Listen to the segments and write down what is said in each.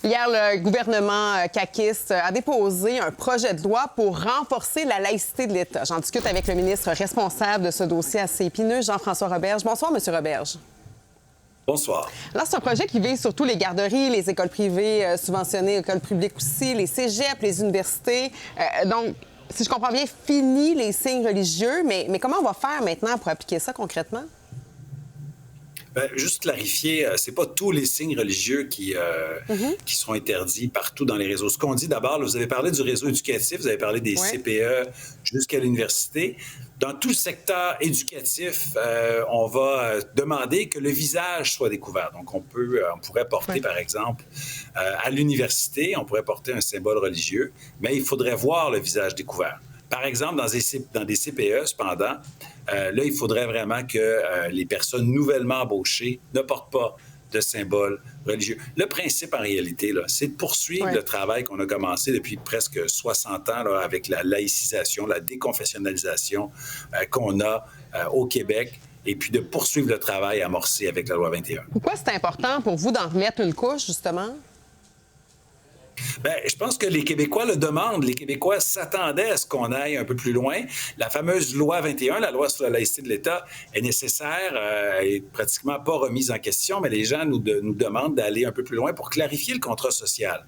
Hier, le gouvernement caquiste a déposé un projet de loi pour renforcer la laïcité de l'État. J'en discute avec le ministre responsable de ce dossier assez épineux, Jean-François Roberge. Bonsoir, M. Roberge. Bonsoir. Là, c'est un projet qui vise surtout les garderies, les écoles privées subventionnées, les écoles publiques aussi, les cégeps, les universités. Donc, si je comprends bien, fini les signes religieux. Mais comment on va faire maintenant pour appliquer ça concrètement? Bien, juste clarifier, c'est pas tous les signes religieux qui seront interdits partout dans les réseaux. Ce qu'on dit d'abord, là, vous avez parlé du réseau éducatif, vous avez parlé des CPE jusqu'à l'université. Dans tout le secteur éducatif, on va demander que le visage soit découvert. Donc, on pourrait porter, par exemple, à l'université, on pourrait porter un symbole religieux, mais il faudrait voir le visage découvert. Par exemple, dans des CPE, cependant, là, il faudrait vraiment que les personnes nouvellement embauchées ne portent pas de symboles religieux. Le principe, en réalité, là, c'est de poursuivre le travail qu'on a commencé depuis presque 60 ans là, avec la laïcisation, la déconfessionnalisation qu'on a au Québec, et puis de poursuivre le travail amorcé avec la loi 21. Pourquoi c'est important pour vous d'en remettre une couche, justement? Bien, je pense que les Québécois le demandent. Les Québécois s'attendaient à ce qu'on aille un peu plus loin. La fameuse loi 21, la loi sur la laïcité de l'État, est nécessaire, est pratiquement pas remise en question, mais les gens nous demandent d'aller un peu plus loin pour clarifier le contrat social.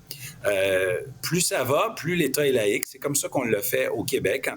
Plus ça va, plus l'État est laïque. C'est comme ça qu'on le fait au Québec.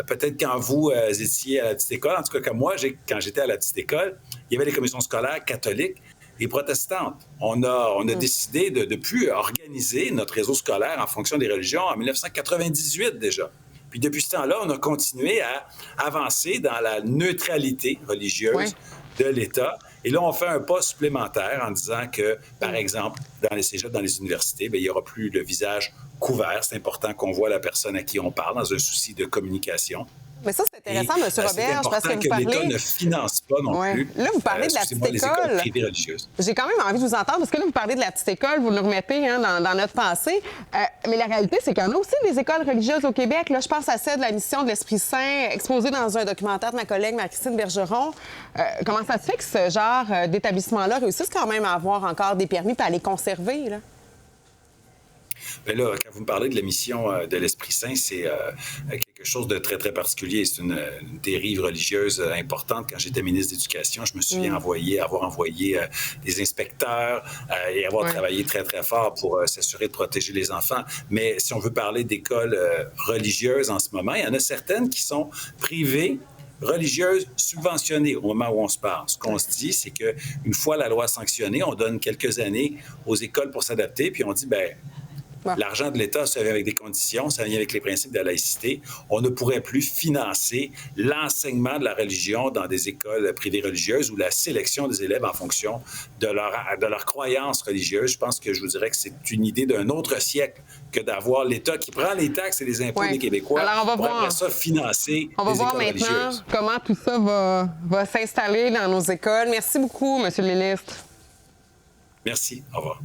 Peut-être quand vous étiez à la petite école, en tout cas comme moi, quand j'étais à la petite école, il y avait les commissions scolaires catholiques et protestantes. On a décidé de ne plus organiser notre réseau scolaire en fonction des religions en 1998 déjà. Puis depuis ce temps-là, on a continué à avancer dans la neutralité religieuse de l'État. Et là, on fait un pas supplémentaire en disant que, par exemple, dans les cégeps, dans les universités, bien, il n'y aura plus le visage couvert. C'est important qu'on voit la personne à qui on parle dans un souci de communication. Mais ça, c'est intéressant, M. Roberge, parce que vous parlez... l'État ne finance pas non plus. Là, vous parlez de la petite les école. écoles privées religieuses. J'ai quand même envie de vous entendre, parce que là, vous parlez de la petite école, vous nous remettez dans notre pensée. Mais la réalité, c'est qu'il y en a aussi des écoles religieuses au Québec. Là, je pense à celle de la mission de l'Esprit Saint, exposée dans un documentaire de ma collègue Marie-Christine Bergeron. Comment ça se fait que ce genre d'établissement-là réussisse quand même à avoir encore des permis et à les conserver, là? Bien là, quand vous me parlez de la mission de l'Esprit Saint, c'est quelque chose de très, très particulier. C'est une dérive religieuse importante. Quand j'étais ministre d'Éducation, je me souviens avoir envoyé des inspecteurs et avoir travaillé très, très fort pour s'assurer de protéger les enfants. Mais si on veut parler d'écoles religieuses en ce moment, il y en a certaines qui sont privées, religieuses subventionnées au moment où on se parle. Ce qu'on se dit, c'est qu'une fois la loi sanctionnée, on donne quelques années aux écoles pour s'adapter, puis on dit, bien, l'argent de l'État, ça vient avec des conditions, ça vient avec les principes de la laïcité. On ne pourrait plus financer l'enseignement de la religion dans des écoles privées religieuses ou la sélection des élèves en fonction de leur croyance religieuse. Je pense que je vous dirais que c'est une idée d'un autre siècle que d'avoir l'État qui prend les taxes et les impôts des Québécois pour après ça financer on va les voir écoles maintenant religieuses. comment tout ça va s'installer dans nos écoles. Merci beaucoup, M. le ministre. Merci. Au revoir.